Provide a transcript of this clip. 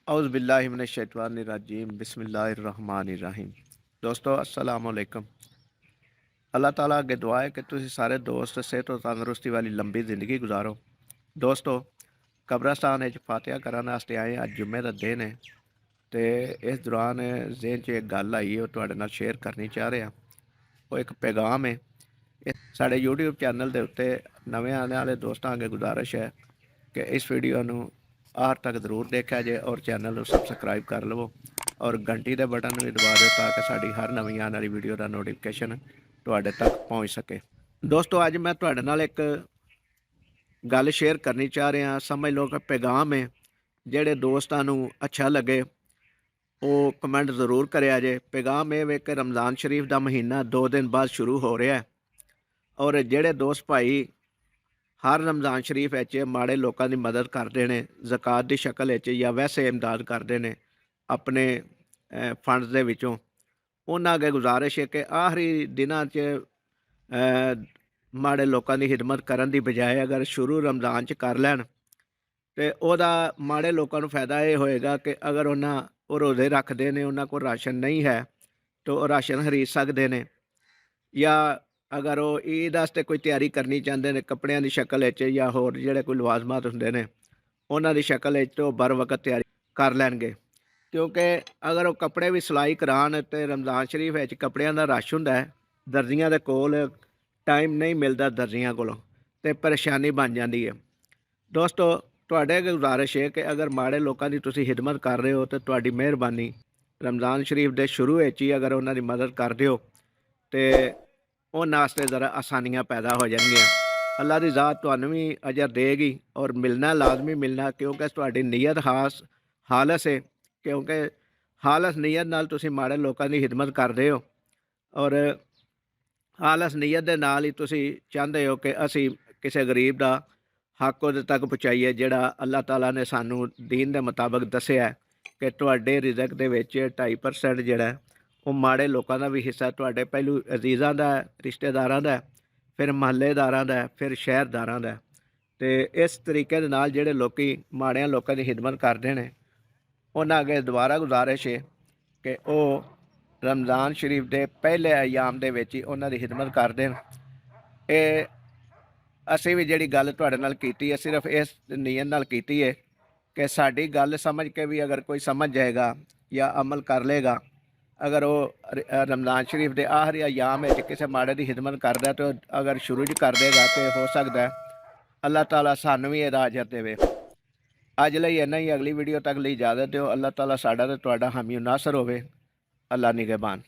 औज़ुबिल्लाहिमिनश्शैतानिर्रजीम बिस्मिल्लाहिर्रहमानिर्रहीम। दोस्तों अस्सलाम वालेकुम। अल्लाह ताला अगे दुआ है कि तुसी सारे दोस्त सेहत और तंदुरुस्ती वाली लंबी ज़िंदगी गुजारो। दोस्तों कब्रस्तान फातिहा करन वास्ते आए, अज जुम्मे का दिन है तो इस दौरान ज़हन च एक गल आई है तुहाडे नाल शेयर करनी चाह रहा। वो एक पैगाम है साढ़े यूट्यूब चैनल के उत्ते नवे आने वाले दोस्तों अगे गुजारिश है कि इस वीडियो को आखिर तक जरूर देखा जाए और चैनल को सबसक्राइब कर लवो और घंटी के बटन भी दबा दो ताकि साड़ी हर नवी आने वाली वीडियो का नोटिफिकेशन तुहाडे तक पहुँच सके। दोस्तों अज मैं तुहाडे नाल एक गल शेयर करनी चाह रहा, समझ लो कि पैगाम है। जेड़े दोस्तों अच्छा लगे वो कमेंट जरूर करिया जे। पैगाम ये वे कि रमज़ान शरीफ का महीना 2 दिन बाद शुरू हो रहा है और जेड़े दोस्त भाई हर रमज़ान शरीफ माड़े लोगों की मदद करते हैं ज़कात की शक्ल या वैसे इमदाद करते हैं अपने फंड्स के विचों, उन्होंने अगे गुजारिश है कि आखिरी दिनों माड़े लोगों की खिदमत करने की बजाय अगर शुरू रमज़ान कर लैन तो वह माड़े लोगों को फायदा ये होएगा कि अगर उन्होंने रोज़े रखते हैं, उन्होंने को राशन नहीं है तो राशन खरीद सकते हैं, या अगर वो ईद वास्ते कोई तैयारी करनी चाहते हैं कपड़िया की शक्ल या होर जोड़े कोई लवाजमात होंगे ने उन्हों की शक्ल तो बर वक्त तैयारी कर लैनगे। क्योंकि अगर वो कपड़े भी सिलाई करान तो रमज़ान शरीफ कपड़िया का रश होंगे, दर्जियों के कोल टाइम नहीं मिलता, दर्जियों को तो परेशानी बन जाती है। दोस्तों तुहाडे अगे गुजारिश है कि अगर माड़े लोगों की तुसी खिदमत कर रहे हो तो तुहाडी मेहरबानी रमज़ान शरीफ के शुरू ही अगर उन्होंने मदद कर दो तो उन्होंने वास्ते ज़रा आसानियाँ पैदा हो जाएंगियाँ। अल्लाह की ज़ात तुहानू भी अजर देगी और मिलना लाजमी मिलना, क्योंकि तुहाडी नीयत खालस है। क्योंकि खालस नीयत नाल तुसी माड़े लोगों की खिदमत करते हो और खालस नीयत के नाल ही तुसी चाहते हो कि असी किसी गरीब का हक उहदे तक पहुँचाइए जिहड़ा अल्लाह ताला ने सानू दीन के मुताबिक दसिया है कि तुहाडे रिज़क दे विच 2.5% जिहड़ा वो माड़े लोगों का भी हिस्सा तुहाडे पहलू अजीज़ों का, रिश्तेदारों का, फिर महल्लेदारों का, फिर शहरदारों का। तो इस तरीके दे नाल जिहड़े लोकी माड़ियां लोगों की खिदमत करते हैं उन्होंने अगे दोबारा गुजारिश है कि वह रमज़ान शरीफ के पहले अयाम के विच ही उन्हां दी खिदमत कर देन। ये असी भी जिहड़ी गल तुहाडे नाल कीती है सिर्फ इस नीयत नाल कीती है कि साडी गल समझ के भी अगर कोई समझ जाएगा या अमल कर लेगा, अगर वो रमज़ान शरीफ के आखिरी अयाम किसी माड़े की खिदमत करता तो अगर शुरू च कर देगा तो हो सकता है अल्लाह ताला सानू भी इहदा अजर देवे। अज लई इन्ना ही, अगली वीडियो तक लिए इजाज़त दो। अल्लाह ताला साडा ते तुहाडा हामी नासर होवे। अल्लाह निगहबान।